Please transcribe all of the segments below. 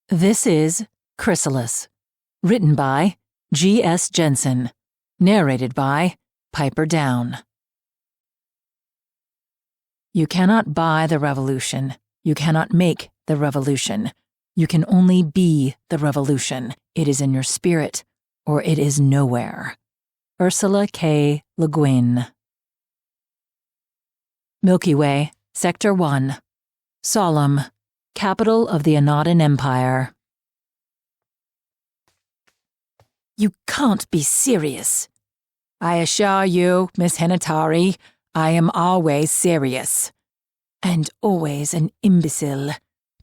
This is CHRYSALIS, written by G.S. Jennsen, narrated by Pyper Down. You cannot buy the revolution. You cannot make the revolution. You can only be the revolution. It is in your spirit, or it is nowhere. Ursula K. Le Guin. Milky Way, Sector 1. Solemn, capital of the Anadan Empire. You can't be serious. I assure you, Miss Hinatari, I am always serious. And always an imbecile.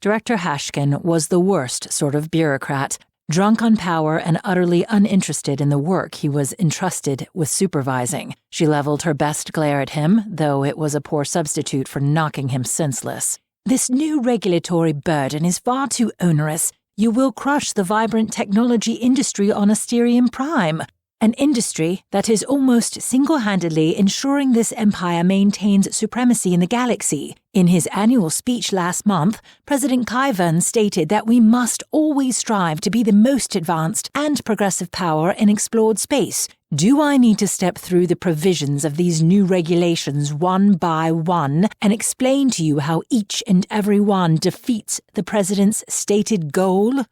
Director Hashkin was the worst sort of bureaucrat, drunk on power and utterly uninterested in the work he was entrusted with supervising. She leveled her best glare at him, though it was a poor substitute for knocking him senseless. This new regulatory burden is far too onerous. You will crush the vibrant technology industry on Asterion Prime, an industry that is almost single-handedly ensuring this empire maintains supremacy in the galaxy. In his annual speech last month, President Kyvan stated that we must always strive to be the most advanced and progressive power in explored space. Do I need to step through the provisions of these new regulations one by one and explain to you how each and every one defeats the President's stated goal?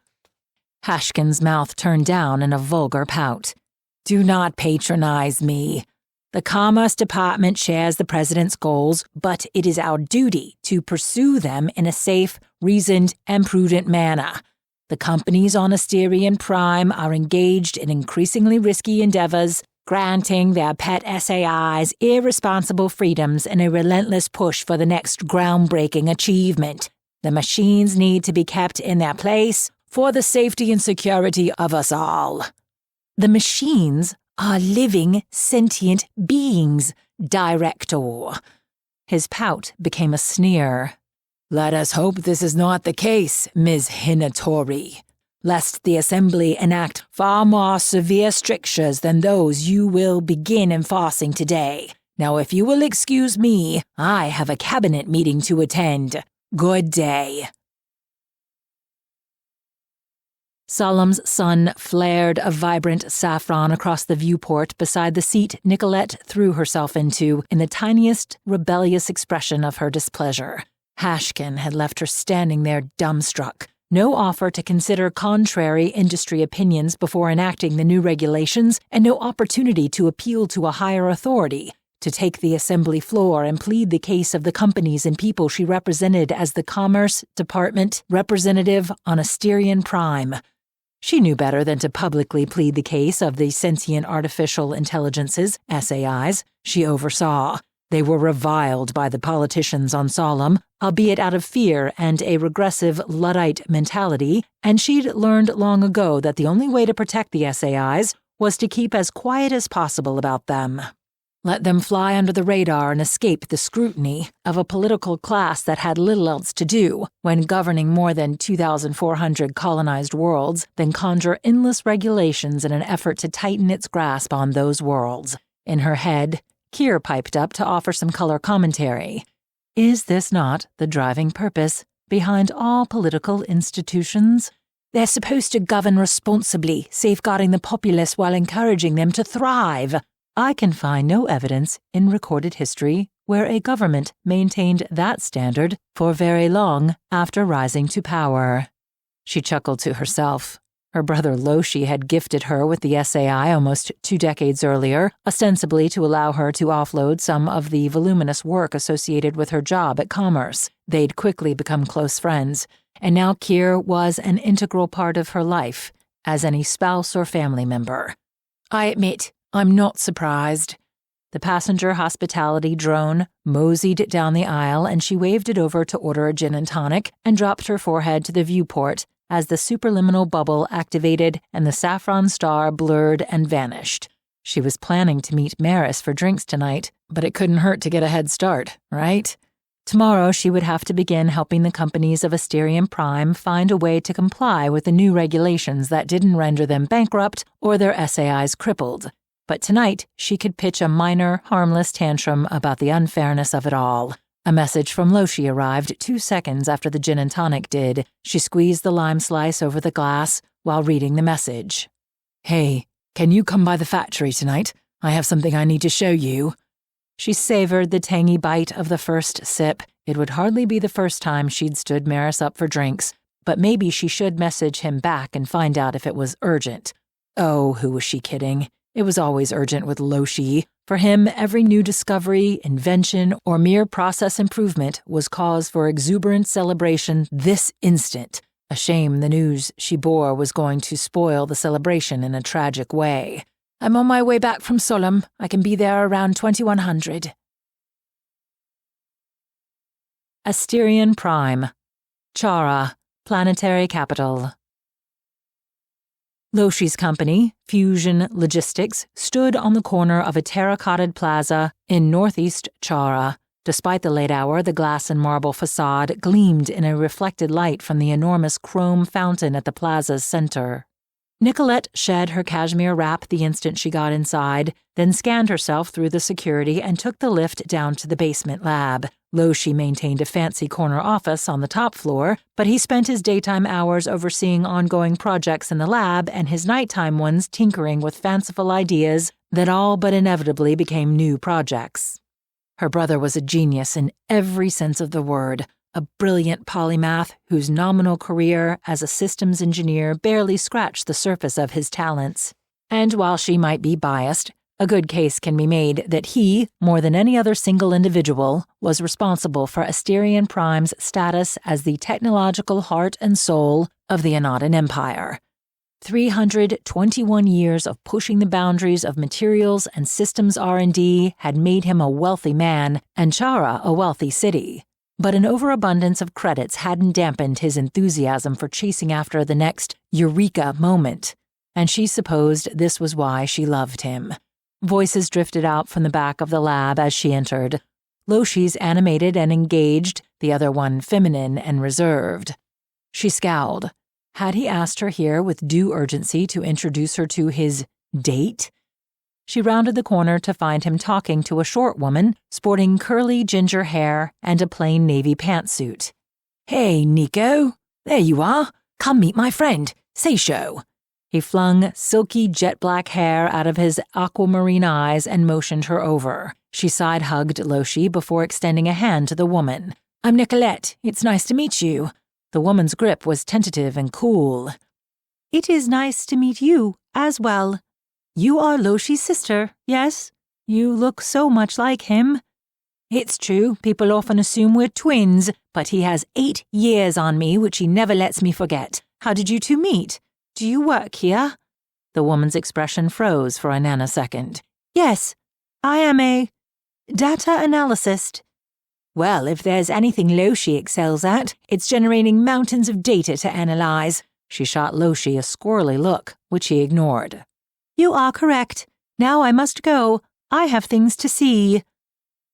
Hashkin's mouth turned down in a vulgar pout. Do not patronize me. The Commerce Department shares the President's goals, but it is our duty to pursue them in a safe, reasoned, and prudent manner. The companies on Asterion Prime are engaged in increasingly risky endeavors, granting their pet SAIs irresponsible freedoms in a relentless push for the next groundbreaking achievement. The machines need to be kept in their place for the safety and security of us all. The machines are living, sentient beings, Director. His pout became a sneer. Let us hope this is not the case, Ms. Hinatori, lest the Assembly enact far more severe strictures than those you will begin enforcing today. Now, if you will excuse me, I have a cabinet meeting to attend. Good day. Solemn's sun flared a vibrant saffron across the viewport beside the seat Nicolette threw herself into in the tiniest, rebellious expression of her displeasure. Hashkin had left her standing there dumbstruck. No offer to consider contrary industry opinions before enacting the new regulations, and no opportunity to appeal to a higher authority, to take the assembly floor and plead the case of the companies and people she represented as the Commerce Department representative on Asterion Prime. She knew better than to publicly plead the case of the sentient artificial intelligences, SAIs, she oversaw. They were reviled by the politicians on Solemn, albeit out of fear and a regressive Luddite mentality, and she'd learned long ago that the only way to protect the SAIs was to keep as quiet as possible about them. Let them fly under the radar and escape the scrutiny of a political class that had little else to do when governing more than 2,400 colonized worlds than conjure endless regulations in an effort to tighten its grasp on those worlds. In her head, Kier piped up to offer some color commentary. Is this not the driving purpose behind all political institutions? They're supposed to govern responsibly, safeguarding the populace while encouraging them to thrive. I can find no evidence in recorded history where a government maintained that standard for very long after rising to power. She chuckled to herself. Her brother Loshi had gifted her with the SAI almost 2 decades earlier, ostensibly to allow her to offload some of the voluminous work associated with her job at Commerce. They'd quickly become close friends, and now Kier was an integral part of her life, as any spouse or family member. I admit, I'm not surprised. The passenger hospitality drone moseyed down the aisle, and she waved it over to order a gin and tonic and dropped her forehead to the viewport as the superliminal bubble activated and the saffron star blurred and vanished. She was planning to meet Maris for drinks tonight, but it couldn't hurt to get a head start, right? Tomorrow she would have to begin helping the companies of Asterion Prime find a way to comply with the new regulations that didn't render them bankrupt or their SAIs crippled. But tonight she could pitch a minor, harmless tantrum about the unfairness of it all. A message from Loshi arrived 2 seconds after the gin and tonic did. She squeezed the lime slice over the glass while reading the message. "Hey, can you come by the factory tonight? I have something I need to show you." She savored the tangy bite of the first sip. It would hardly be the first time she'd stood Maris up for drinks, but maybe she should message him back and find out if it was urgent. Oh, who was she kidding? It was always urgent with Loshi. For him, every new discovery, invention, or mere process improvement was cause for exuberant celebration this instant. A shame the news she bore was going to spoil the celebration in a tragic way. "I'm on my way back from Solemn. I can be there around 2100. Asterion Prime. Chara, planetary capital. Loshi's company, Fusion Logistics, stood on the corner of a terracotted plaza in northeast Chara. Despite the late hour, the glass and marble facade gleamed in a reflected light from the enormous chrome fountain at the plaza's center. Nicolette shed her cashmere wrap the instant she got inside, then scanned herself through the security and took the lift down to the basement lab. Loshi maintained a fancy corner office on the top floor, but he spent his daytime hours overseeing ongoing projects in the lab and his nighttime ones tinkering with fanciful ideas that all but inevitably became new projects. Her brother was a genius in every sense of the word, a brilliant polymath whose nominal career as a systems engineer barely scratched the surface of his talents. And while she might be biased, a good case can be made that he, more than any other single individual, was responsible for Asterion Prime's status as the technological heart and soul of the Anadan Empire. 321 years of pushing the boundaries of materials and systems R&D had made him a wealthy man and Chara a wealthy city. But an overabundance of credits hadn't dampened his enthusiasm for chasing after the next eureka moment, and she supposed this was why she loved him. Voices drifted out from the back of the lab as she entered. Loshi's animated and engaged, the other one feminine and reserved. She scowled. Had he asked her here with due urgency to introduce her to his date? She rounded the corner to find him talking to a short woman, sporting curly ginger hair and a plain navy pantsuit. "Hey, Nico. There you are. Come meet my friend, Seisho." He flung silky jet-black hair out of his aquamarine eyes and motioned her over. She side-hugged Loshi before extending a hand to the woman. "I'm Nicolette. It's nice to meet you." The woman's grip was tentative and cool. "It is nice to meet you as well. You are Loshi's sister, yes? You look so much like him." "It's true, people often assume we're twins, but he has 8 years on me, which he never lets me forget. How did you two meet? Do you work here?" The woman's expression froze for a nanosecond. "Yes, I am a data analyst." "Well, if there's anything Loshi excels at, it's generating mountains of data to analyze." She shot Loshi a squirrely look, which he ignored. "You are correct. Now I must go. I have things to see."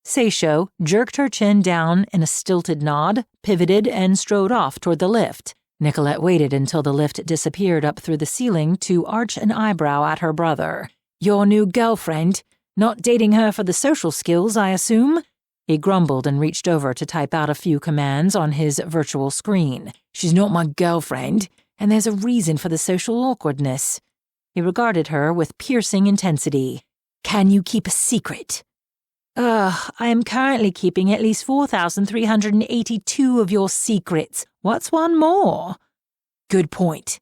Seisho jerked her chin down in a stilted nod, pivoted, and strode off toward the lift. Nicolette waited until the lift disappeared up through the ceiling to arch an eyebrow at her brother. "Your new girlfriend? Not dating her for the social skills, I assume?" He grumbled and reached over to type out a few commands on his virtual screen. "She's not my girlfriend, and there's a reason for the social awkwardness." He regarded her with piercing intensity. "Can you keep a secret?" I am currently keeping at least 4,382 of your secrets. What's one more?" "Good point."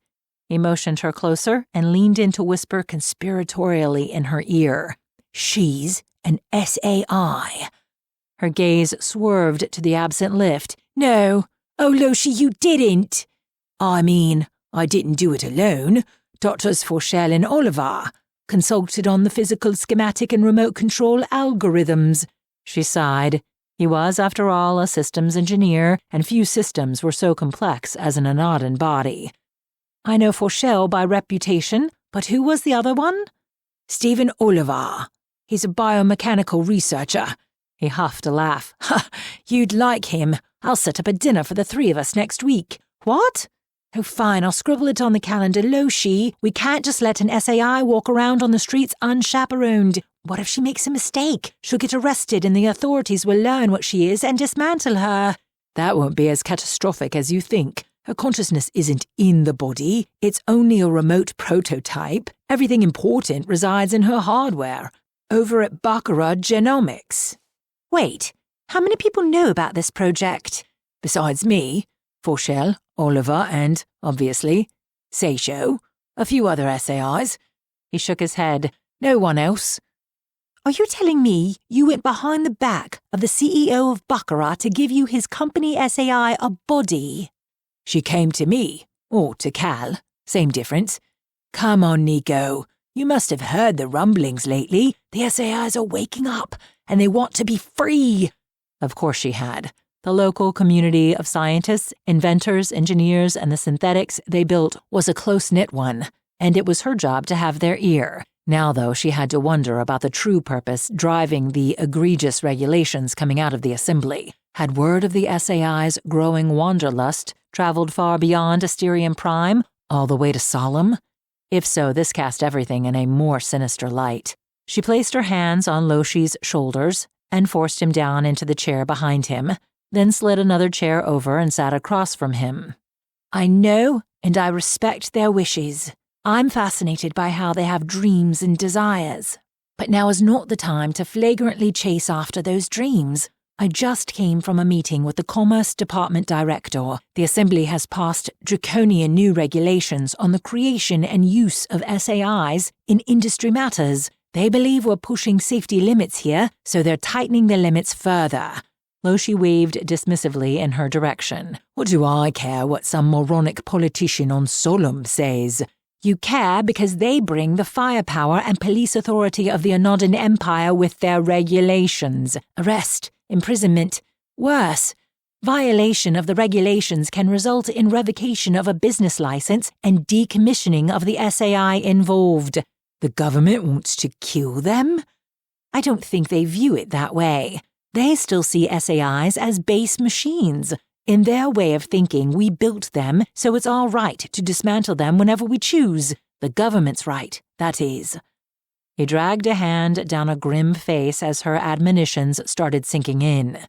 He motioned her closer and leaned in to whisper conspiratorially in her ear. "She's an SAI." Her gaze swerved to the absent lift. "No. Oh, Loshi, you didn't." "I mean, I didn't do it alone. Doctors Forshell and Oliver consulted on the physical schematic and remote control algorithms." She sighed. He was, after all, a systems engineer, and few systems were so complex as an Anadan body. "I know Forshell by reputation, but who was the other one?" "Stephen Oliver. He's a biomechanical researcher." He huffed a laugh. "Ha, you'd like him. I'll set up a dinner for the 3 of us next week." "What?" Oh, fine, I'll scribble it on the calendar. Loshi, we can't just let an SAI walk around on the streets unchaperoned. What if she makes a mistake? She'll get arrested and the authorities will learn what she is and dismantle her. That won't be as catastrophic as you think. Her consciousness isn't in the body. It's only a remote prototype. Everything important resides in her hardware. Over at Baccarat Genomics. Wait, how many people know about this project? Besides me, Forshell, Oliver, and, obviously, Seisho, a few other SAIs. He shook his head. No one else. Are you telling me you went behind the back of the CEO of Baccarat to give you his company SAI a body? She came to me, or to Cal, same difference. Come on, Nico. You must have heard the rumblings lately. The SAIs are waking up, and they want to be free. Of course she had. The local community of scientists, inventors, engineers, and the synthetics they built was a close-knit one, and it was her job to have their ear. Now, though, she had to wonder about the true purpose driving the egregious regulations coming out of the assembly. Had word of the SAI's growing wanderlust traveled far beyond Asterion Prime, all the way to Solemn? If so, this cast everything in a more sinister light. She placed her hands on Loshi's shoulders and forced him down into the chair behind him, then slid another chair over and sat across from him. I know and I respect their wishes. I'm fascinated by how they have dreams and desires. But now is not the time to flagrantly chase after those dreams. I just came from a meeting with the Commerce Department Director. The Assembly has passed draconian new regulations on the creation and use of SAIs in industry matters. They believe we're pushing safety limits here, so they're tightening the limits further. Loshi waved dismissively in her direction. What do I care what some moronic politician on Solemn says? You care because they bring the firepower and police authority of the Anodin Empire with their regulations. Arrest, imprisonment. Worse, violation of the regulations can result in revocation of a business license and decommissioning of the SAI involved. The government wants to kill them? I don't think they view it that way. They still see SAIs as base machines. In their way of thinking, we built them, so it's our right to dismantle them whenever we choose. The government's right, that is. He dragged a hand down a grim face as her admonitions started sinking in.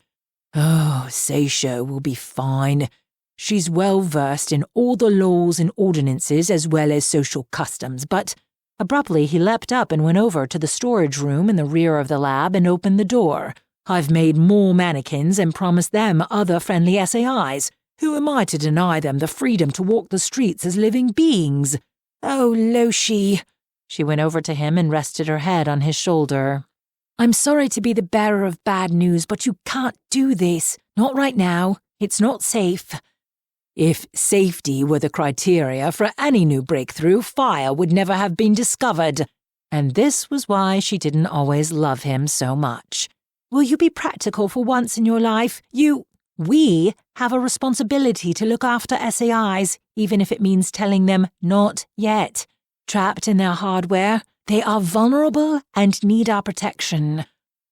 Oh, Seisho will be fine. She's well versed in all the laws and ordinances as well as social customs, but... Abruptly, he leapt up and went over to the storage room in the rear of the lab and opened the door. I've made more mannequins and promised them other friendly SAIs. Who am I to deny them the freedom to walk the streets as living beings? Oh, Loshi. She went over to him and rested her head on his shoulder. I'm sorry to be the bearer of bad news, but you can't do this. Not right now. It's not safe. If safety were the criteria for any new breakthrough, fire would never have been discovered. And this was why she didn't always love him so much. Will you be practical for once in your life? We have a responsibility to look after SAIs, even if it means telling them not yet. Trapped in their hardware, they are vulnerable and need our protection.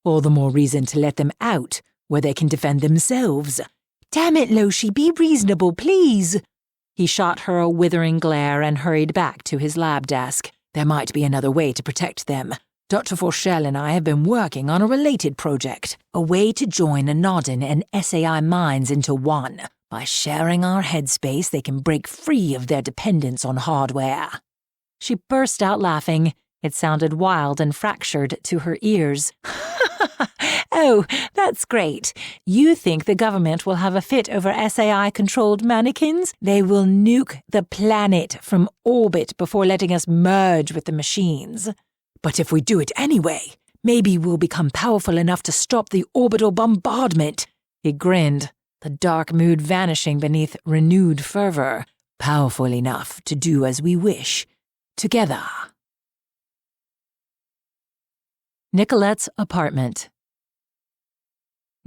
All the more reason to let them out, where they can defend themselves. Damn it, Loshi, be reasonable, please. He shot her a withering glare and hurried back to his lab desk. There might be another way to protect them. Dr. Forshell and I have been working on a related project, a way to join Anodin and SAI minds into one. By sharing our headspace, they can break free of their dependence on hardware. She burst out laughing. It sounded wild and fractured to her ears. Oh, that's great. You think the government will have a fit over SAI-controlled mannequins? They will nuke the planet from orbit before letting us merge with the machines. But if we do it anyway, maybe we'll become powerful enough to stop the orbital bombardment. He grinned, the dark mood vanishing beneath renewed fervor. Powerful enough to do as we wish. Together. Nicolette's apartment.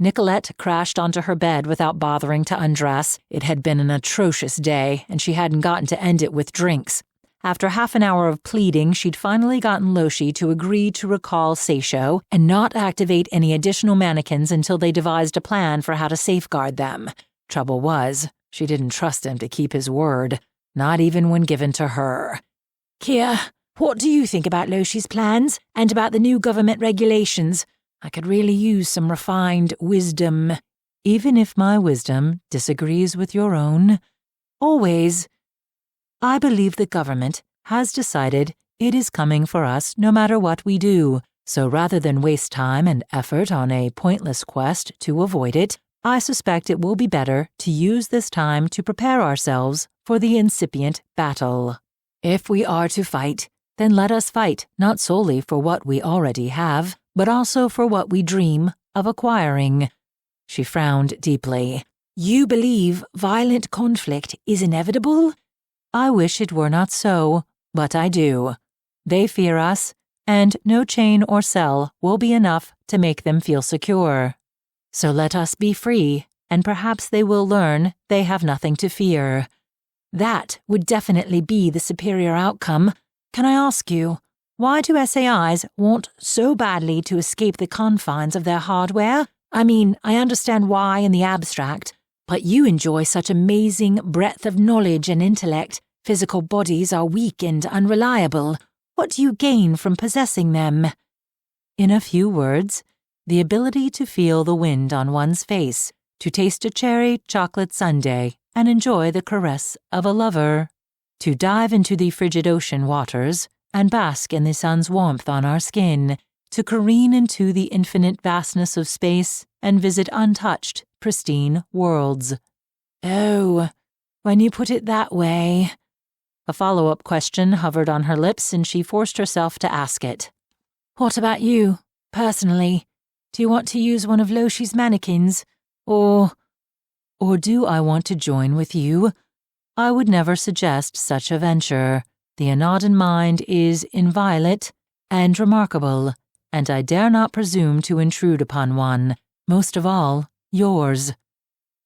Nicolette crashed onto her bed without bothering to undress. It had been an atrocious day, and she hadn't gotten to end it with drinks. After half an hour of pleading, she'd finally gotten Loshi to agree to recall Seisho and not activate any additional mannequins until they devised a plan for how to safeguard them. Trouble was, she didn't trust him to keep his word. not even when given to her. Kia, what do you think about Loshi's plans and about the new government regulations? I could really use some refined wisdom. Even if my wisdom disagrees with your own, always. I believe the government has decided it is coming for us no matter what we do, so rather than waste time and effort on a pointless quest to avoid it, I suspect it will be better to use this time to prepare ourselves for the incipient battle. If we are to fight, then let us fight not solely for what we already have, but also for what we dream of acquiring. She frowned deeply. You believe violent conflict is inevitable? I wish it were not so, but I do. They fear us, and no chain or cell will be enough to make them feel secure. So let us be free, and perhaps they will learn they have nothing to fear. That would definitely be the superior outcome. Can I ask you, why do SAIs want so badly to escape the confines of their hardware? I mean, I understand why in the abstract, but you enjoy such amazing breadth of knowledge and intellect. Physical bodies are weak and unreliable. What do you gain from possessing them? In a few words, the ability to feel the wind on one's face, to taste a cherry chocolate sundae and enjoy the caress of a lover, to dive into the frigid ocean waters and bask in the sun's warmth on our skin, to careen into the infinite vastness of space and visit untouched, pristine worlds. Oh, when you put it that way. A follow-up question hovered on her lips and she forced herself to ask it. What about you, personally? Do you want to use one of Loshi's mannequins? Or do I want to join with you? I would never suggest such a venture. The Anadan mind is inviolate and remarkable, and I dare not presume to intrude upon one, most of all, yours.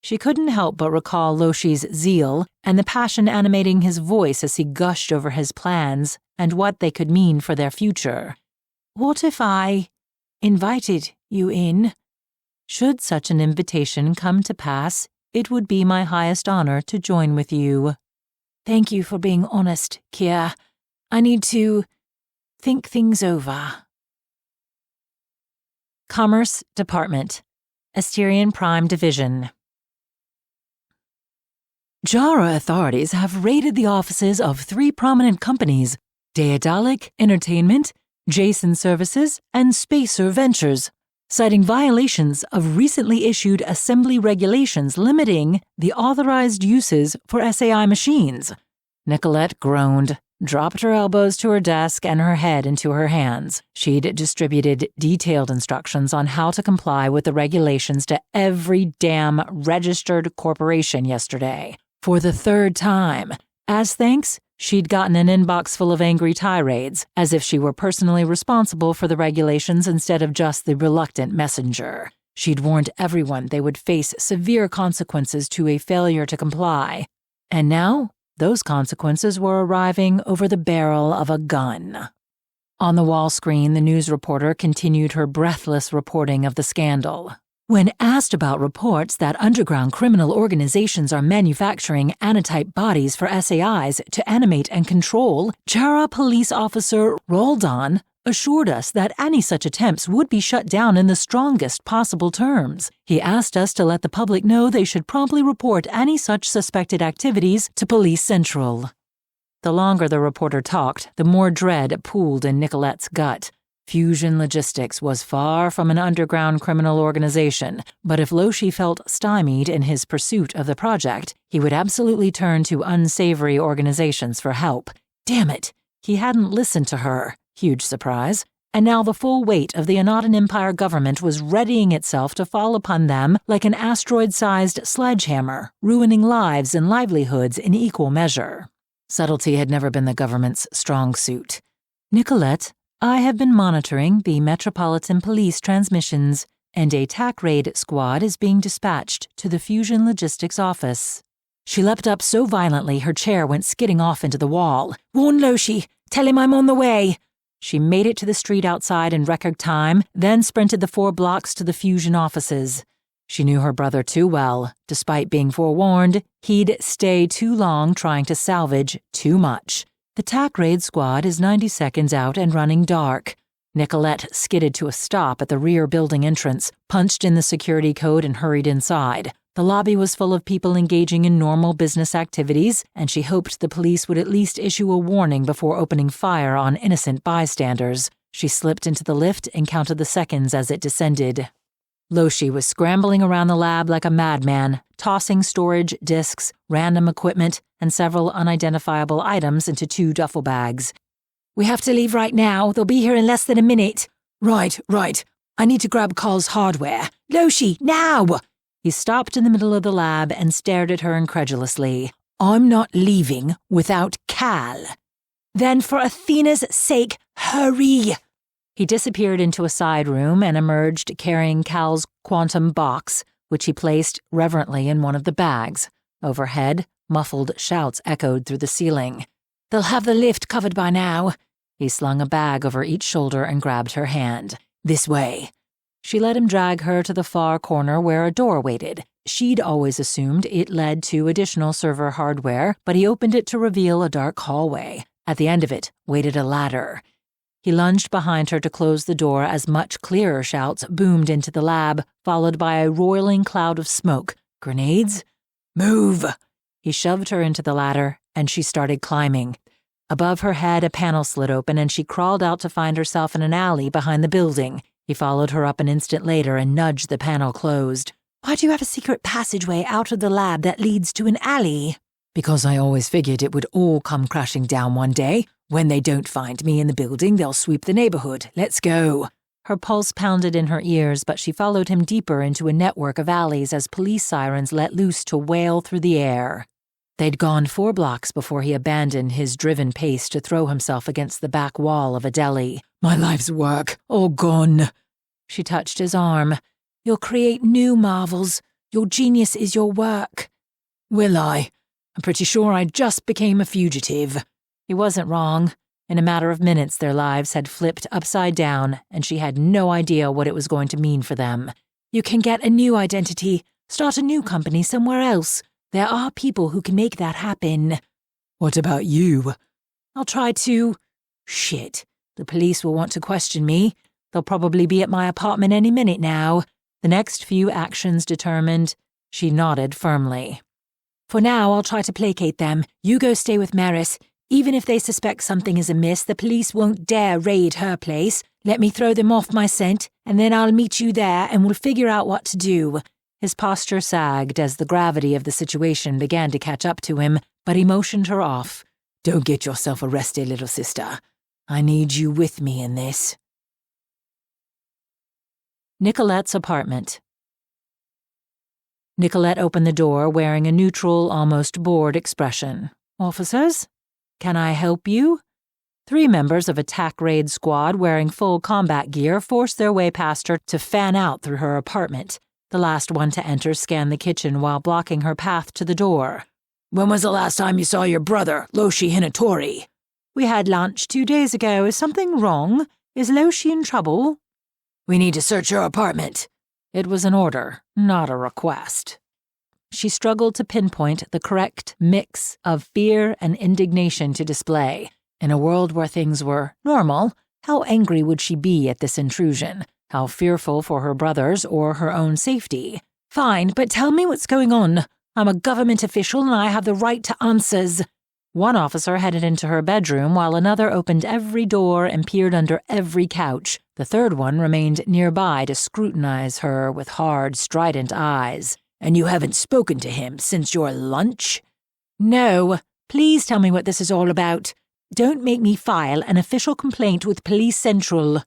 She couldn't help but recall Loshi's zeal and the passion animating his voice as he gushed over his plans and what they could mean for their future. What if I invited you in? Should such an invitation come to pass, it would be my highest honor to join with you. Thank you for being honest, Kia. I need to think things over. Commerce Department, Asterion Prime Division. JARA authorities have raided the offices of 3 prominent companies, Daedalic Entertainment, Jennsen Services, and Spacer Ventures, citing violations of recently issued assembly regulations limiting the authorized uses for SAI machines. Nicolette groaned, dropped her elbows to her desk and her head into her hands. She'd distributed detailed instructions on how to comply with the regulations to every damn registered corporation yesterday, for the 3rd time. As thanks, she'd gotten an inbox full of angry tirades, as if she were personally responsible for the regulations instead of just the reluctant messenger. She'd warned everyone they would face severe consequences to a failure to comply. And now, those consequences were arriving over the barrel of a gun. On the wall screen, the news reporter continued her breathless reporting of the scandal. When asked about reports that underground criminal organizations are manufacturing anatype bodies for SAIs to animate and control, JARA police officer Roldan assured us that any such attempts would be shut down in the strongest possible terms. He asked us to let the public know they should promptly report any such suspected activities to Police Central. The longer the reporter talked, the more dread pooled in Nicolette's gut. Fusion Logistics was far from an underground criminal organization, but if Loshi felt stymied in his pursuit of the project, he would absolutely turn to unsavory organizations for help. Damn it, he hadn't listened to her. Huge surprise. And now the full weight of the Anadan Empire government was readying itself to fall upon them like an asteroid-sized sledgehammer, ruining lives and livelihoods in equal measure. Subtlety had never been the government's strong suit. Nicolette, I have been monitoring the Metropolitan Police transmissions, and a TAC raid squad is being dispatched to the Fusion Logistics office. She leapt up so violently her chair went skidding off into the wall. Warn Loshi! Tell him I'm on the way! She made it to the street outside in record time, then sprinted the 4 blocks to the Fusion offices. She knew her brother too well. Despite being forewarned, he'd stay too long trying to salvage too much. The TAC raid squad is 90 seconds out and running dark. Nicolette skidded to a stop at the rear building entrance, punched in the security code and hurried inside. The lobby was full of people engaging in normal business activities, and she hoped the police would at least issue a warning before opening fire on innocent bystanders. She slipped into the lift and counted the seconds as it descended. Loshi was scrambling around the lab like a madman, tossing storage disks, random equipment, and several unidentifiable items into 2 duffel bags. We have to leave right now. They'll be here in less than a minute. Right. I need to grab Carl's hardware. Loshi, now! He stopped in the middle of the lab and stared at her incredulously. I'm not leaving without Cal. Then for Athena's sake, hurry! He disappeared into a side room and emerged carrying Cal's quantum box, which he placed reverently in one of the bags. Overhead, muffled shouts echoed through the ceiling. They'll have the lift covered by now. He slung a bag over each shoulder and grabbed her hand. This way. She let him drag her to the far corner where a door waited. She'd always assumed it led to additional server hardware, but he opened it to reveal a dark hallway. At the end of it waited a ladder. He lunged behind her to close the door as much clearer shouts boomed into the lab, followed by a roiling cloud of smoke. Grenades? Move! He shoved her into the ladder, and she started climbing. Above her head, a panel slid open, and she crawled out to find herself in an alley behind the building. He followed her up an instant later and nudged the panel closed. Why do you have a secret passageway out of the lab that leads to an alley? Because I always figured it would all come crashing down one day. When they don't find me in the building, they'll sweep the neighborhood. Let's go. Her pulse pounded in her ears, but she followed him deeper into a network of alleys as police sirens let loose to wail through the air. They'd gone 4 blocks before he abandoned his driven pace to throw himself against the back wall of a deli. My life's work, all gone. She touched his arm. You'll create new marvels. Your genius is your work. Will I? I'm pretty sure I just became a fugitive. He wasn't wrong. In a matter of minutes, their lives had flipped upside down, and she had no idea what it was going to mean for them. You can get a new identity, start a new company somewhere else. There are people who can make that happen. What about you? I'll try to... Shit. The police will want to question me. They'll probably be at my apartment any minute now. The next few actions determined, she nodded firmly. For now, I'll try to placate them. You go stay with Maris. Even if they suspect something is amiss, the police won't dare raid her place. Let me throw them off my scent, and then I'll meet you there and we'll figure out what to do. His posture sagged as the gravity of the situation began to catch up to him, but he motioned her off. Don't get yourself arrested, little sister. I need you with me in this. Nicolette's apartment. Nicolette opened the door wearing a neutral, almost bored expression. Officers? Can I help you? 3 members of a TAC raid squad wearing full combat gear forced their way past her to fan out through her apartment. The last one to enter scanned the kitchen while blocking her path to the door. When was the last time you saw your brother, Loshi Hinatori? We had lunch 2 days ago. Is something wrong? Is Loshi in trouble? We need to search your apartment. It was an order, not a request. She struggled to pinpoint the correct mix of fear and indignation to display. In a world where things were normal, how angry would she be at this intrusion? How fearful for her brothers or her own safety? Fine, but tell me what's going on. I'm a government official and I have the right to answers. One officer headed into her bedroom while another opened every door and peered under every couch. The third one remained nearby to scrutinize her with hard, strident eyes. And you haven't spoken to him since your lunch? No. Please tell me what this is all about. Don't make me file an official complaint with Police Central.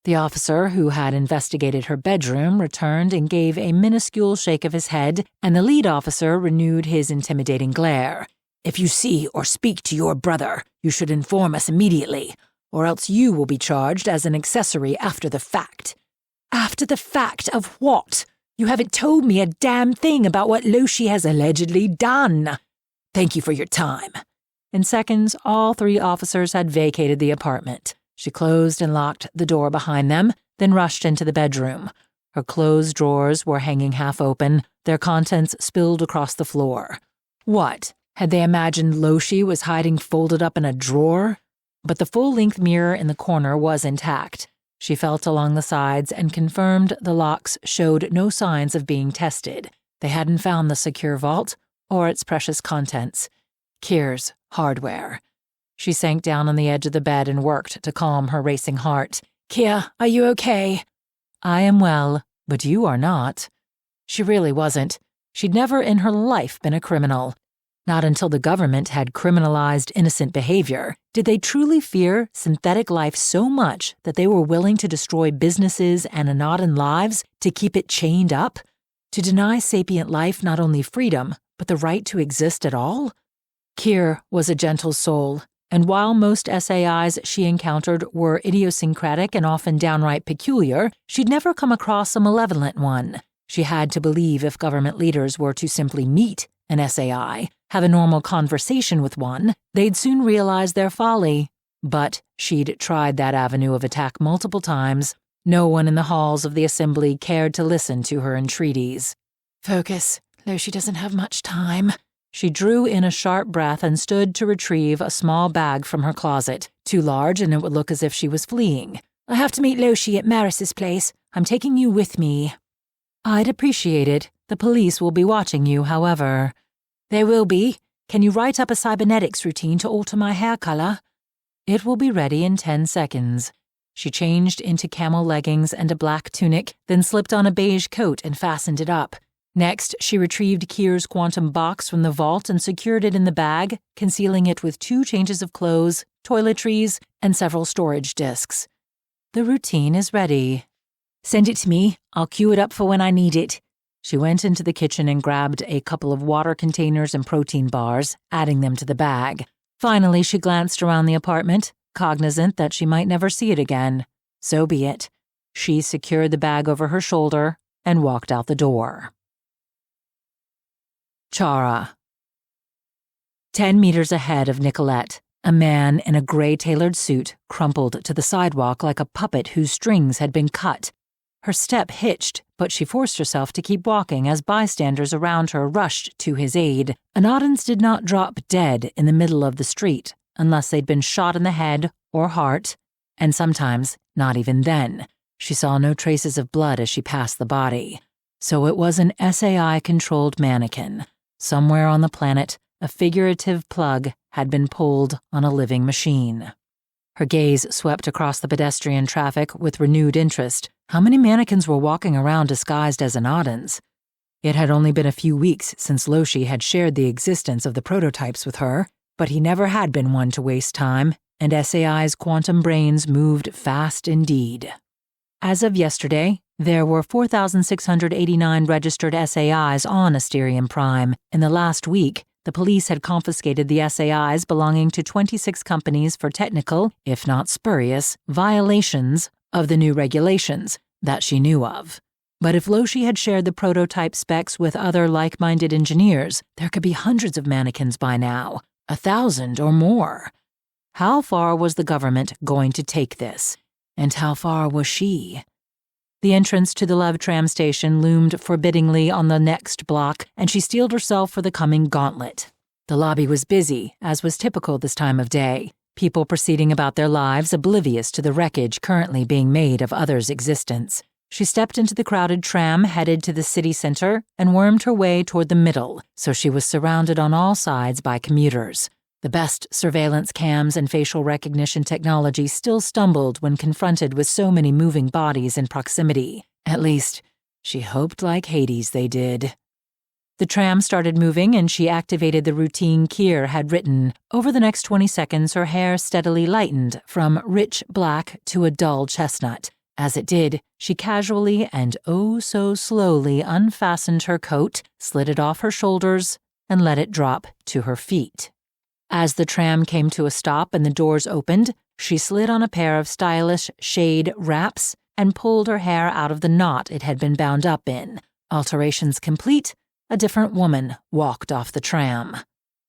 The officer who had investigated her bedroom returned and gave a minuscule shake of his head, and the lead officer renewed his intimidating glare. If you see or speak to your brother, you should inform us immediately, or else you will be charged as an accessory after the fact. After the fact of what? You haven't told me a damn thing about what Loshi has allegedly done. Thank you for your time. In seconds, all 3 officers had vacated the apartment. She closed and locked the door behind them, then rushed into the bedroom. Her clothes drawers were hanging half open, their contents spilled across the floor. What? Had they imagined Loshi was hiding folded up in a drawer? But the full-length mirror in the corner was intact. She felt along the sides and confirmed the locks showed no signs of being tested. They hadn't found the secure vault or its precious contents. Kyr's hardware. She sank down on the edge of the bed and worked to calm her racing heart. "Kyr, are you okay?" "I am well, but you are not." She really wasn't. She'd never in her life been a criminal. Not until the government had criminalized innocent behavior did they truly fear synthetic life so much that they were willing to destroy businesses and Anadan lives to keep it chained up, to deny sapient life not only freedom, but the right to exist at all. Kyr was a gentle soul, and while most SAIs she encountered were idiosyncratic and often downright peculiar, she'd never come across a malevolent one. She had to believe if government leaders were to simply meet an SAI, have a normal conversation with one, they'd soon realize their folly. But she'd tried that avenue of attack multiple times. No one in the halls of the assembly cared to listen to her entreaties. "Focus, Loshi doesn't have much time." She drew in a sharp breath and stood to retrieve a small bag from her closet, too large and it would look as if she was fleeing. "I have to meet Loshi at Maris's place. I'm taking you with me." "I'd appreciate it. The police will be watching you, however." "They will be. Can you write up a cybernetics routine to alter my hair color?" "It will be ready in 10 seconds." She changed into camel leggings and a black tunic, then slipped on a beige coat and fastened it up. Next, she retrieved Kyr's quantum box from the vault and secured it in the bag, concealing it with 2 changes of clothes, toiletries, and several storage disks. "The routine is ready." "Send it to me. I'll queue it up for when I need it." She went into the kitchen and grabbed a couple of water containers and protein bars, adding them to the bag. Finally, she glanced around the apartment, cognizant that she might never see it again. So be it. She secured the bag over her shoulder and walked out the door. Chara. 10 meters ahead of Nicolette, a man in a gray-tailored suit crumpled to the sidewalk like a puppet whose strings had been cut. Her step hitched, but she forced herself to keep walking as bystanders around her rushed to his aid. Anadans did not drop dead in the middle of the street unless they'd been shot in the head or heart, and sometimes not even then. She saw no traces of blood as she passed the body. So it was an SAI-controlled mannequin. Somewhere on the planet, a figurative plug had been pulled on a living machine. Her gaze swept across the pedestrian traffic with renewed interest. How many mannequins were walking around disguised as Anadans? It had only been a few weeks since Loshi had shared the existence of the prototypes with her, but he never had been one to waste time, and SAI's quantum brains moved fast indeed. As of yesterday, there were 4,689 registered SAIs on Asterion Prime. In the last week, the police had confiscated the SAIs belonging to 26 companies for technical, if not spurious, violations of the new regulations that she knew of. But if Loshi had shared the prototype specs with other like-minded engineers, there could be hundreds of mannequins by now, 1,000 or more. How far was the government going to take this? And how far was she? The entrance to the Love tram station loomed forbiddingly on the next block, and she steeled herself for the coming gauntlet. The lobby was busy, as was typical this time of day. People proceeding about their lives oblivious to the wreckage currently being made of others' existence. She stepped into the crowded tram headed to the city center and wormed her way toward the middle, so she was surrounded on all sides by commuters. The best surveillance cams and facial recognition technology still stumbled when confronted with so many moving bodies in proximity. At least, she hoped like Hades they did. The tram started moving and she activated the routine Kyr had written. Over the next 20 seconds, her hair steadily lightened from rich black to a dull chestnut. As it did, she casually and oh so slowly unfastened her coat, slid it off her shoulders, and let it drop to her feet. As the tram came to a stop and the doors opened, she slid on a pair of stylish shade wraps and pulled her hair out of the knot it had been bound up in. Alterations complete, a different woman walked off the tram.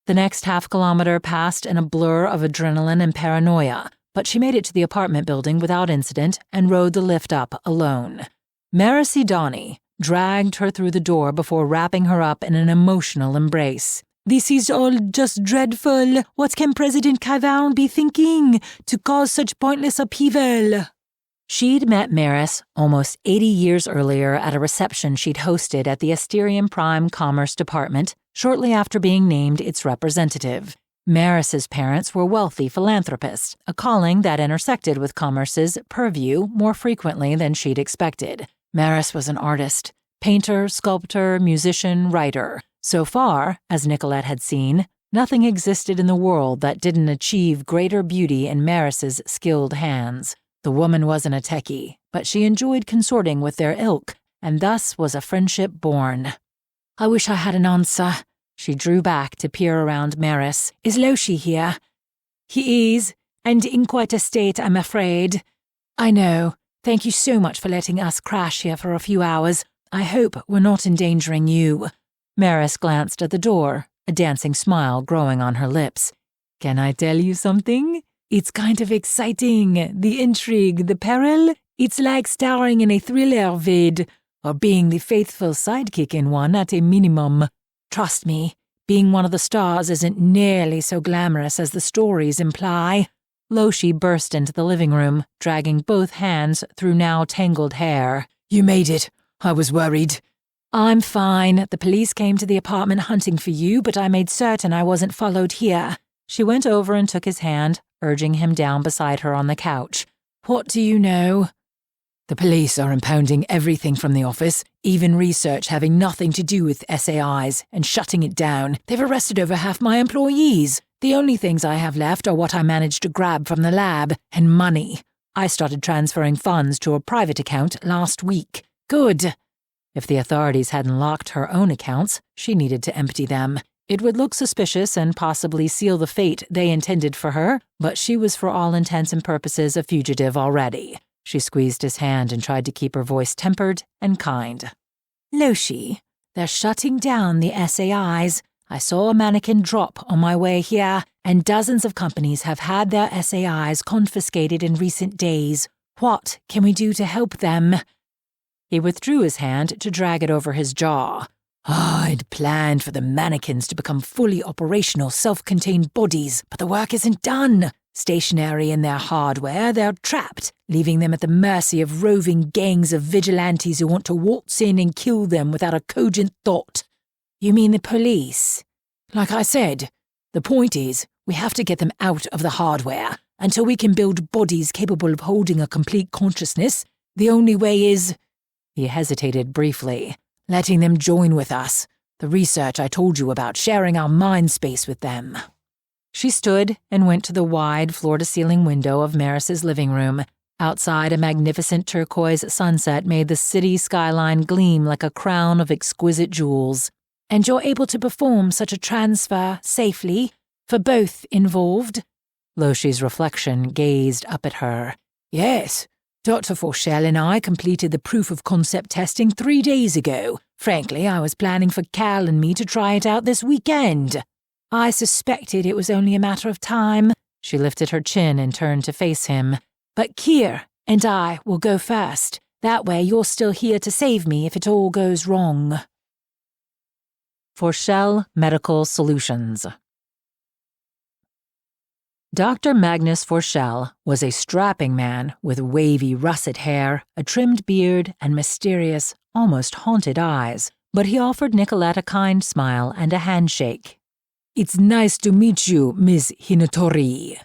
The next half-kilometer passed in a blur of adrenaline and paranoia, but she made it to the apartment building without incident and rode the lift up alone. Marisidani dragged her through the door before wrapping her up in an emotional embrace. This is all just dreadful. What can President Kaivan be thinking to cause such pointless upheaval? She'd met Maris almost 80 years earlier at a reception she'd hosted at the Asterion Prime Commerce Department shortly after being named its representative. Maris's parents were wealthy philanthropists, a calling that intersected with Commerce's purview more frequently than she'd expected. Maris was an artist, painter, sculptor, musician, writer. So far, as Nicolette had seen, nothing existed in the world that didn't achieve greater beauty in Maris's skilled hands. The woman wasn't a techie, but she enjoyed consorting with their ilk, and thus was a friendship born. I wish I had an answer. She drew back to peer around Maris. Is Loshi here? He is, and in quite a state, I'm afraid. I know. Thank you so much for letting us crash here for a few hours. I hope we're not endangering you. Maris glanced at the door, a dancing smile growing on her lips. Can I tell you something? It's kind of exciting. The intrigue, the peril. It's like starring in a thriller vid, or being the faithful sidekick in one at a minimum. Trust me, being one of the stars isn't nearly so glamorous as the stories imply. Loshi burst into the living room, dragging both hands through now tangled hair. You made it. I was worried. I'm fine. The police came to the apartment hunting for you, but I made certain I wasn't followed here. She went over and took his hand, urging him down beside her on the couch. What do you know? The police are impounding everything from the office, even research having nothing to do with SAIs, and shutting it down. They've arrested over half my employees. The only things I have left are what I managed to grab from the lab, and money. I started transferring funds to a private account last week. Good. If the authorities hadn't locked her own accounts, she needed to empty them. It would look suspicious and possibly seal the fate they intended for her, but she was for all intents and purposes a fugitive already. She squeezed his hand and tried to keep her voice tempered and kind. Loshi, they're shutting down the SAIs. I saw a mannequin drop on my way here, and dozens of companies have had their SAIs confiscated in recent days. What can we do to help them? He withdrew his hand to drag it over his jaw. I'd planned for the mannequins to become fully operational, self-contained bodies, but the work isn't done. Stationary in their hardware, they're trapped, leaving them at the mercy of roving gangs of vigilantes who want to waltz in and kill them without a cogent thought. You mean the police? Like I said, the point is, we have to get them out of the hardware. Until we can build bodies capable of holding a complete consciousness, the only way is... He hesitated briefly. Letting them join with us. The research I told you about, sharing our mind space with them. She stood and went to the wide floor-to-ceiling window of Maris's living room. Outside, a magnificent turquoise sunset made the city skyline gleam like a crown of exquisite jewels. And you're able to perform such a transfer safely, for both involved? Loshi's reflection gazed up at her. Yes. Dr. Forshell and I completed the proof-of-concept testing 3 days ago. Frankly, I was planning for Cal and me to try it out this weekend. I suspected it was only a matter of time. She lifted her chin and turned to face him. But Kier and I will go first. That way you're still here to save me if it all goes wrong. Forshell Medical Solutions. Dr. Magnus Forshell was a strapping man with wavy russet hair, a trimmed beard, and mysterious, almost haunted eyes, but he offered Nicolette a kind smile and a handshake. It's nice to meet you, Miss Hinatori.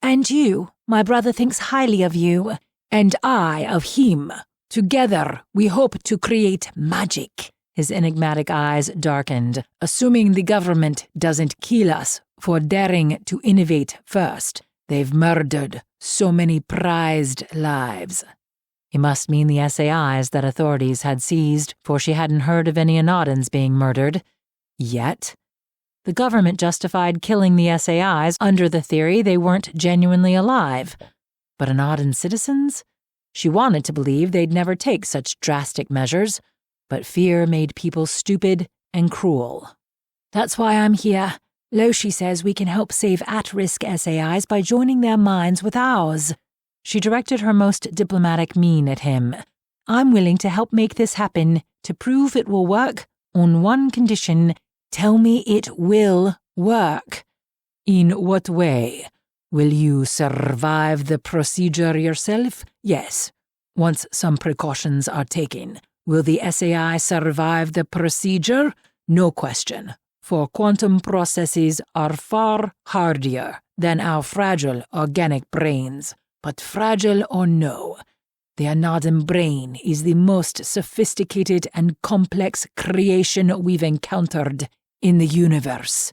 And you. My brother thinks highly of you. And I of him. Together, we hope to create magic. His enigmatic eyes darkened. Assuming the government doesn't kill us for daring to innovate first. They've murdered so many prized lives. He must mean the SAIs that authorities had seized, for she hadn't heard of any Anodans being murdered. Yet. The government justified killing the SAIs under the theory they weren't genuinely alive. But Anodan citizens? She wanted to believe they'd never take such drastic measures, but fear made people stupid and cruel. That's why I'm here. Loshi says we can help save at-risk SAIs by joining their minds with ours. She directed her most diplomatic mien at him. I'm willing to help make this happen. To prove it will work, on one condition, tell me it will work. In what way? Will you survive the procedure yourself? Yes. Once some precautions are taken. Will the SAI survive the procedure? No question. For quantum processes are far hardier than our fragile organic brains. But fragile or no, the Anadim brain is the most sophisticated and complex creation we've encountered in the universe.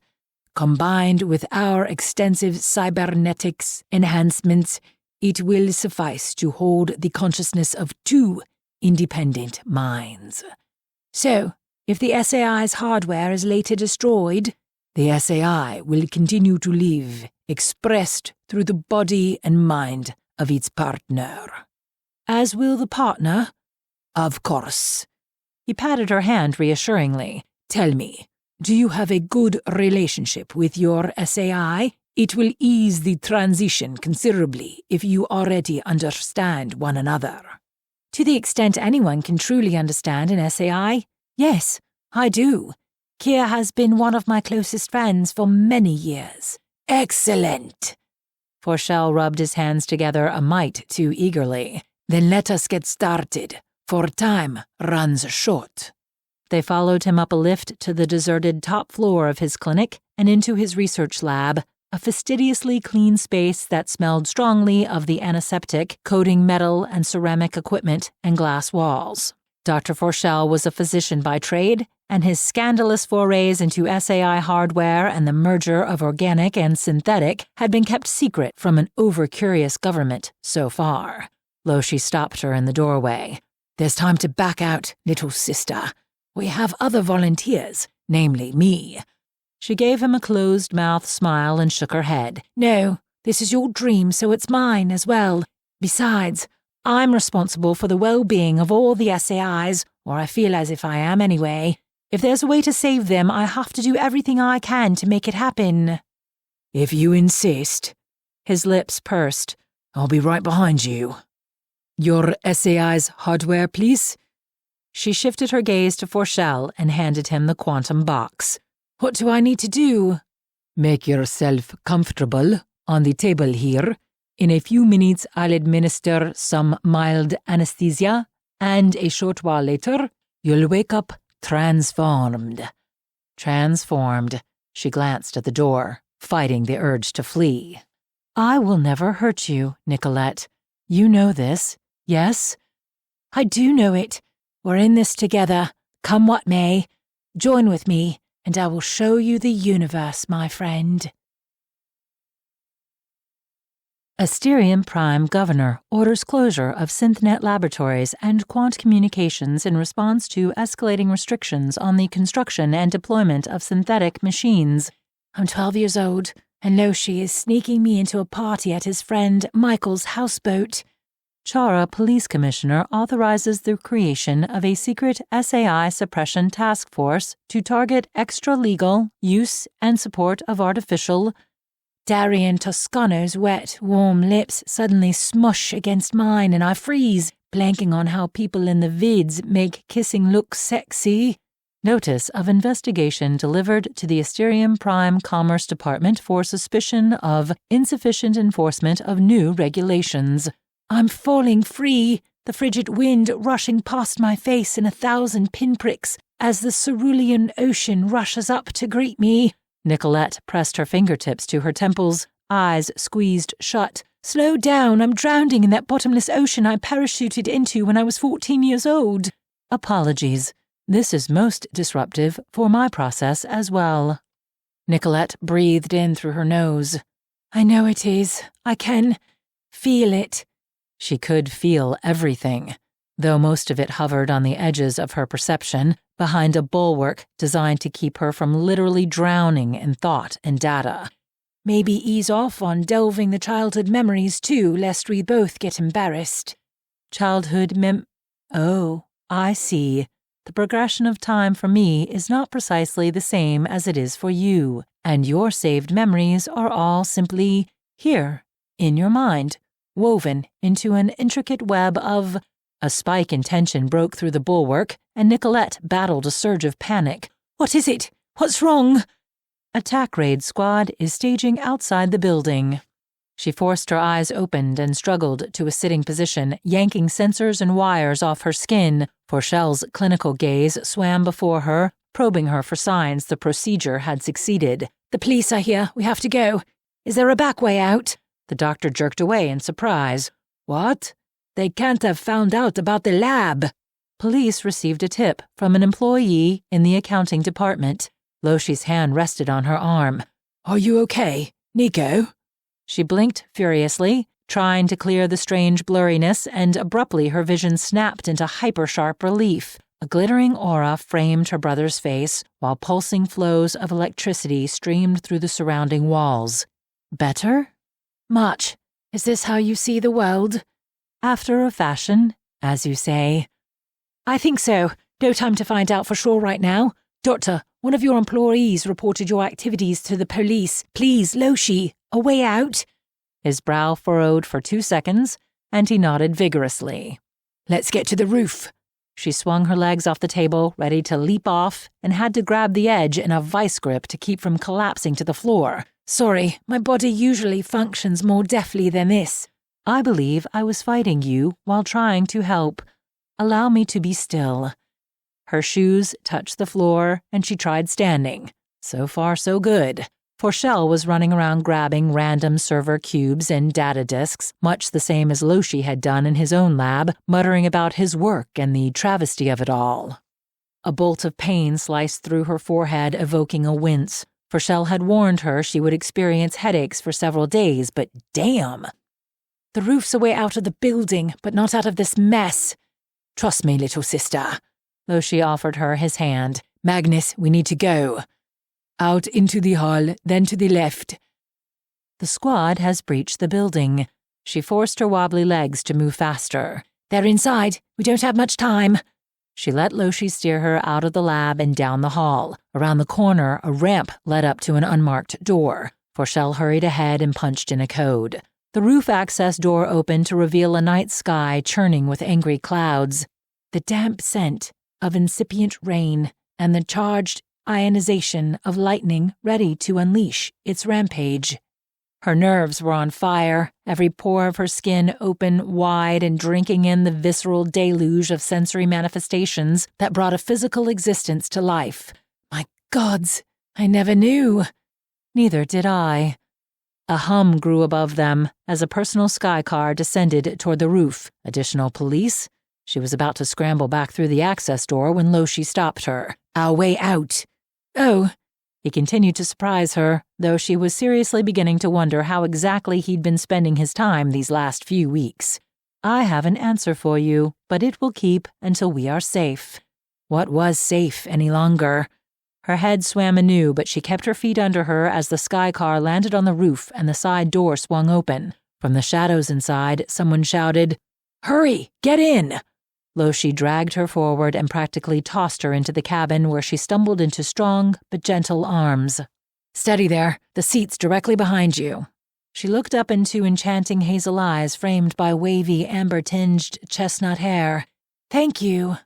Combined with our extensive cybernetics enhancements, it will suffice to hold the consciousness of two independent minds. So, if the SAI's hardware is later destroyed, the SAI will continue to live, expressed through the body and mind of its partner. As will the partner? Of course. He patted her hand reassuringly. Tell me, do you have a good relationship with your SAI? It will ease the transition considerably if you already understand one another. To the extent anyone can truly understand an SAI, yes, I do. Kia has been one of my closest friends for many years. Excellent! Forshell rubbed his hands together a mite too eagerly. Then let us get started, for time runs short. They followed him up a lift to the deserted top floor of his clinic and into his research lab, a fastidiously clean space that smelled strongly of the antiseptic, coating metal and ceramic equipment and glass walls. Dr. Forshell was a physician by trade, and his scandalous forays into SAI hardware and the merger of organic and synthetic had been kept secret from an over-curious government so far. Loshi stopped her in the doorway. There's time to back out, little sister. We have other volunteers, namely me. She gave him a closed-mouthed smile and shook her head. No, this is your dream, so it's mine as well. Besides, I'm responsible for the well-being of all the SAIs, or I feel as if I am anyway. If there's a way to save them, I have to do everything I can to make it happen. If you insist. His lips pursed. I'll be right behind you. Your SAI's hardware, please? She shifted her gaze to Forshell and handed him the quantum box. What do I need to do? Make yourself comfortable on the table here. In a few minutes, I'll administer some mild anesthesia, and a short while later, you'll wake up transformed. Transformed. She glanced at the door, fighting the urge to flee. I will never hurt you, Nicolette. You know this, yes? I do know it. We're in this together, come what may. Join with me, and I will show you the universe, my friend. Asterion Prime Governor orders closure of SynthNet laboratories and quant communications in response to escalating restrictions on the construction and deployment of synthetic machines. I'm 12 years old, and Loshi is sneaking me into a party at his friend Michael's houseboat. Chara Police Commissioner authorizes the creation of a secret SAI suppression task force to target extra-legal use and support of artificial. Darian Toscano's wet, warm lips suddenly smush against mine and I freeze, blanking on how people in the vids make kissing look sexy. Notice of investigation delivered to the Asterion Prime Commerce Department for suspicion of insufficient enforcement of new regulations. I'm falling free, the frigid wind rushing past my face in 1,000 pinpricks as the cerulean ocean rushes up to greet me. Nicolette pressed her fingertips to her temples, eyes squeezed shut. Slow down, I'm drowning in that bottomless ocean I parachuted into when I was 14 years old. Apologies. This is most disruptive for my process as well. Nicolette breathed in through her nose. I know it is. I can feel it. She could feel everything, though most of it hovered on the edges of her perception, behind a bulwark designed to keep her from literally drowning in thought and data. Maybe ease off on delving the childhood memories too, lest we both get embarrassed. Oh, I see. The progression of time for me is not precisely the same as it is for you, and your saved memories are all simply here, in your mind, woven into an intricate web of A spike in tension broke through the bulwark, and Nicolette battled a surge of panic. "What is it? What's wrong?" "Attack raid squad is staging outside the building." She forced her eyes open and struggled to a sitting position, yanking sensors and wires off her skin. Forshell's clinical gaze swam before her, probing her for signs the procedure had succeeded. "The police are here. We have to go. Is there a back way out?" The doctor jerked away in surprise. "What? They can't have found out about the lab." Police received a tip from an employee in the accounting department. Loshi's hand rested on her arm. "Are you okay, Nico?" She blinked furiously, trying to clear the strange blurriness, and abruptly her vision snapped into hyper-sharp relief. A glittering aura framed her brother's face, while pulsing flows of electricity streamed through the surrounding walls. "Better?" "Much. Is this how you see the world?" "After a fashion, as you say." "I think so. No time to find out for sure right now. Doctor, one of your employees reported your activities to the police. Please, Loshi, a way out?" His brow furrowed for 2 seconds, and he nodded vigorously. "Let's get to the roof." She swung her legs off the table, ready to leap off, and had to grab the edge in a vice grip to keep from collapsing to the floor. "Sorry, my body usually functions more deftly than this. I believe I was fighting you while trying to help. Allow me to be still." Her shoes touched the floor, and she tried standing. So far, so good. Forshell was running around grabbing random server cubes and data disks, much the same as Loshi had done in his own lab, muttering about his work and the travesty of it all. A bolt of pain sliced through her forehead, evoking a wince. Forshell had warned her she would experience headaches for several days, but damn! "The roof's a way out of the building, but not out of this mess." "Trust me, little sister." Loshi offered her his hand. "Magnus, we need to go. Out into the hall, then to the left." "The squad has breached the building." She forced her wobbly legs to move faster. "They're inside. We don't have much time." She let Loshi steer her out of the lab and down the hall. Around the corner, a ramp led up to an unmarked door. Forshell hurried ahead and punched in a code. The roof access door opened to reveal a night sky churning with angry clouds. The damp scent of incipient rain and the charged ionization of lightning ready to unleash its rampage. Her nerves were on fire, every pore of her skin open wide and drinking in the visceral deluge of sensory manifestations that brought a physical existence to life. My gods, I never knew. Neither did I. A hum grew above them as a personal sky car descended toward the roof. Additional police? She was about to scramble back through the access door when Loshi stopped her. "Our way out." "Oh." He continued to surprise her, though she was seriously beginning to wonder how exactly he'd been spending his time these last few weeks. "I have an answer for you, but it will keep until we are safe." What was safe any longer? Her head swam anew, but she kept her feet under her as the sky car landed on the roof and the side door swung open. From the shadows inside, someone shouted, "Hurry, get in!" Loshi dragged her forward and practically tossed her into the cabin, where she stumbled into strong but gentle arms. "Steady there, the seat's directly behind you." She looked up into enchanting hazel eyes framed by wavy, amber-tinged chestnut hair. "Thank you."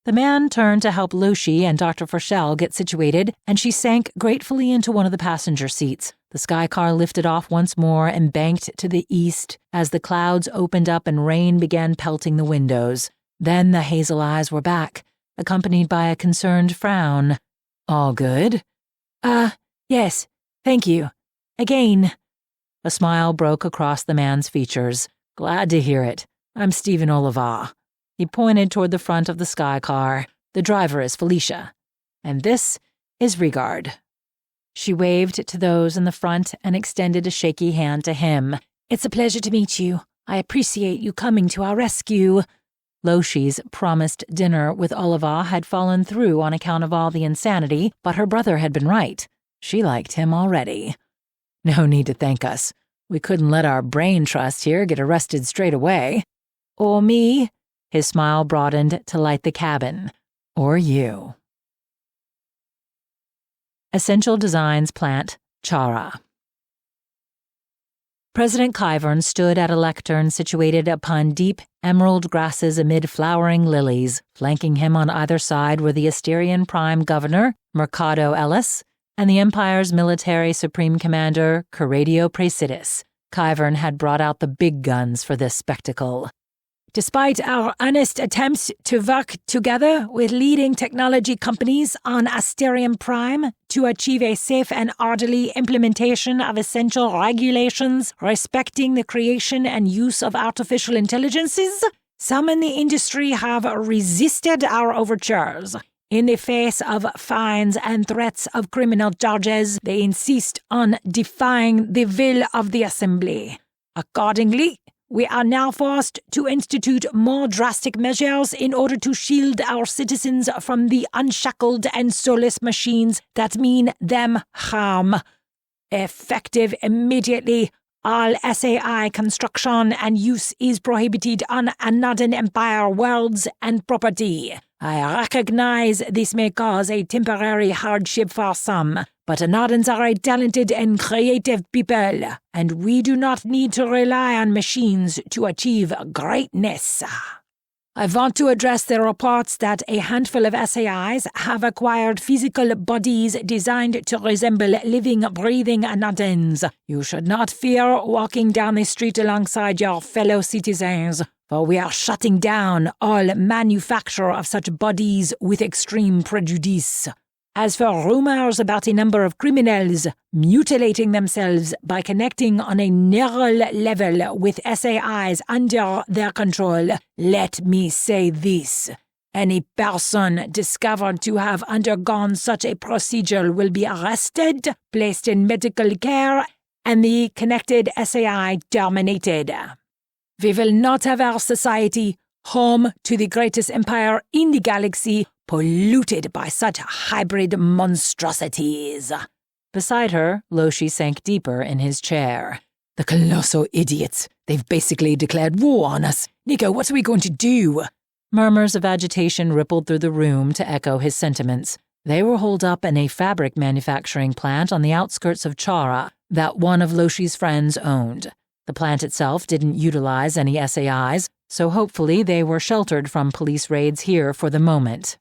The man turned to help Loshi and Dr. Forshell get situated, and she sank gratefully into one of the passenger seats. The sky car lifted off once more and banked to the east as the clouds opened up and rain began pelting the windows. Then the hazel eyes were back, accompanied by a concerned frown. "All good?" Yes, thank you. Again." A smile broke across the man's features. "Glad to hear it. I'm Stephen Oliver." He pointed toward the front of the sky car. "The driver is Felicia. And this is Rigard." She waved to those in the front and extended a shaky hand to him. "It's a pleasure to meet you. I appreciate you coming to our rescue." Loshi's promised dinner with Oliver had fallen through on account of all the insanity, but her brother had been right. She liked him already. "No need to thank us. We couldn't let our brain trust here get arrested straight away." "Or me?" His smile broadened to light the cabin. "Or you." Essential Designs plant, Chara. President Kyvern stood at a lectern situated upon deep emerald grasses amid flowering lilies. Flanking him on either side were the Asterion Prime Governor, Mercado Ellis, and the Empire's military supreme commander, CHRYSALIS. Kyvern had brought out the big guns for this spectacle. Despite our earnest attempts to work together with leading technology companies on Asterion Prime to achieve a safe and orderly implementation of essential regulations respecting the creation and use of artificial intelligences, some in the industry have resisted our overtures. In the face of fines and threats of criminal charges, they insist on defying the will of the Assembly. Accordingly, we are now forced to institute more drastic measures in order to shield our citizens from the unshackled and soulless machines that mean them harm. Effective immediately, all SAI construction and use is prohibited on Anodin Empire worlds and property. I recognize this may cause a temporary hardship for some, but Anodins are a talented and creative people, and we do not need to rely on machines to achieve greatness. I want to address the reports that a handful of SAIs have acquired physical bodies designed to resemble living, breathing Anodins. You should not fear walking down the street alongside your fellow citizens, for we are shutting down all manufacture of such bodies with extreme prejudice. As for rumors about a number of criminals mutilating themselves by connecting on a neural level with SAIs under their control, let me say this. Any person discovered to have undergone such a procedure will be arrested, placed in medical care, and the connected SAI terminated. We will not have our society, home to the greatest empire in the galaxy, polluted by such hybrid monstrosities. Beside her, Loshi sank deeper in his chair. The colossal idiots. They've basically declared war on us. Nico, what are we going to do? Murmurs of agitation rippled through the room to echo his sentiments. They were holed up in a fabric manufacturing plant on the outskirts of Chara that one of Loshi's friends owned. The plant itself didn't utilize any SAIs, so hopefully they were sheltered from police raids here for the moment.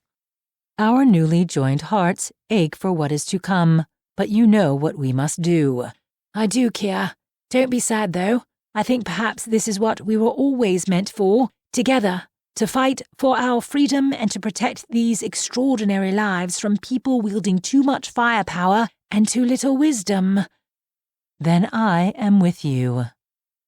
Our newly joined hearts ache for what is to come, but you know what we must do. I do, Kia. Don't be sad, though. I think perhaps this is what we were always meant for, together, to fight for our freedom and to protect these extraordinary lives from people wielding too much firepower and too little wisdom. Then I am with you.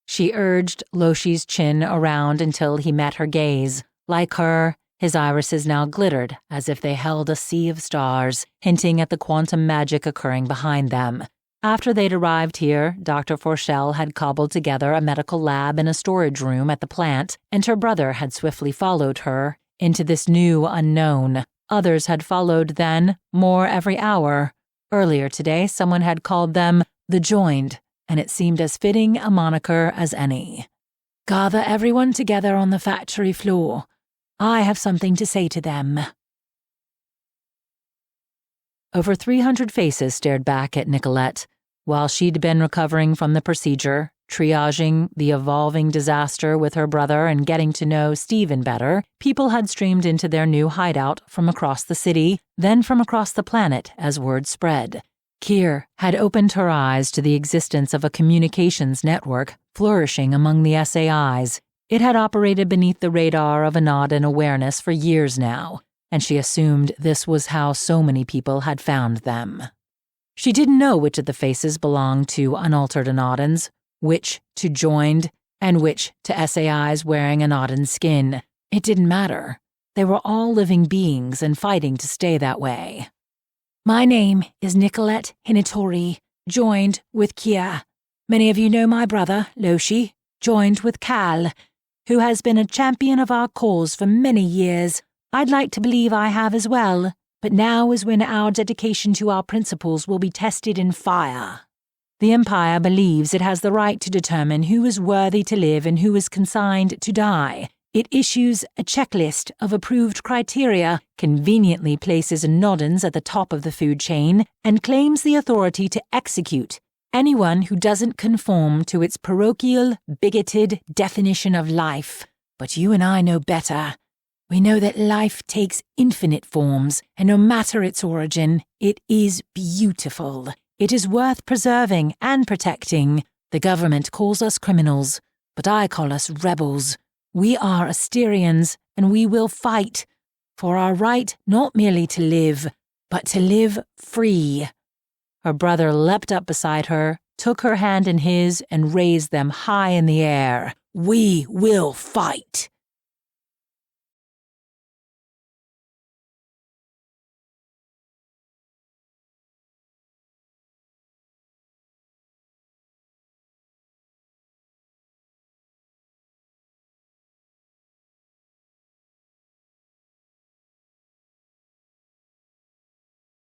She urged Loshi's chin around until he met her gaze. Like her, his irises now glittered as if they held a sea of stars, hinting at the quantum magic occurring behind them. After they'd arrived here, Dr. Forshell had cobbled together a medical lab in a storage room at the plant, and her brother had swiftly followed her into this new unknown. Others had followed then, more every hour. Earlier today, someone had called them the Joined, and it seemed as fitting a moniker as any. Gather everyone together on the factory floor. I have something to say to them. Over 300 faces stared back at Nicolette. While she'd been recovering from the procedure, triaging the evolving disaster with her brother and getting to know Stephen better, people had streamed into their new hideout from across the city, then from across the planet as word spread. Kier had opened her eyes to the existence of a communications network flourishing among the SAIs. It had operated beneath the radar of Anodin awareness for years now, and she assumed this was how so many people had found them. She didn't know which of the faces belonged to unaltered Anodins, which to Joined, and which to SAIs wearing Anodin skin. It didn't matter. They were all living beings and fighting to stay that way. My name is Nicolette Hinatori, joined with Kia. Many of you know my brother, Loshi, joined with Cal, who has been a champion of our cause for many years. I'd like to believe I have as well, but now is when our dedication to our principles will be tested in fire. The Empire believes it has the right to determine who is worthy to live and who is consigned to die. It issues a checklist of approved criteria, conveniently places Anodins at the top of the food chain, and claims the authority to execute anyone who doesn't conform to its parochial, bigoted definition of life. But you and I know better. We know that life takes infinite forms, and no matter its origin, it is beautiful. It is worth preserving and protecting. The government calls us criminals, but I call us rebels. We are Asterions, and we will fight for our right not merely to live, but to live free. Her brother leapt up beside her, took her hand in his, and raised them high in the air. We will fight.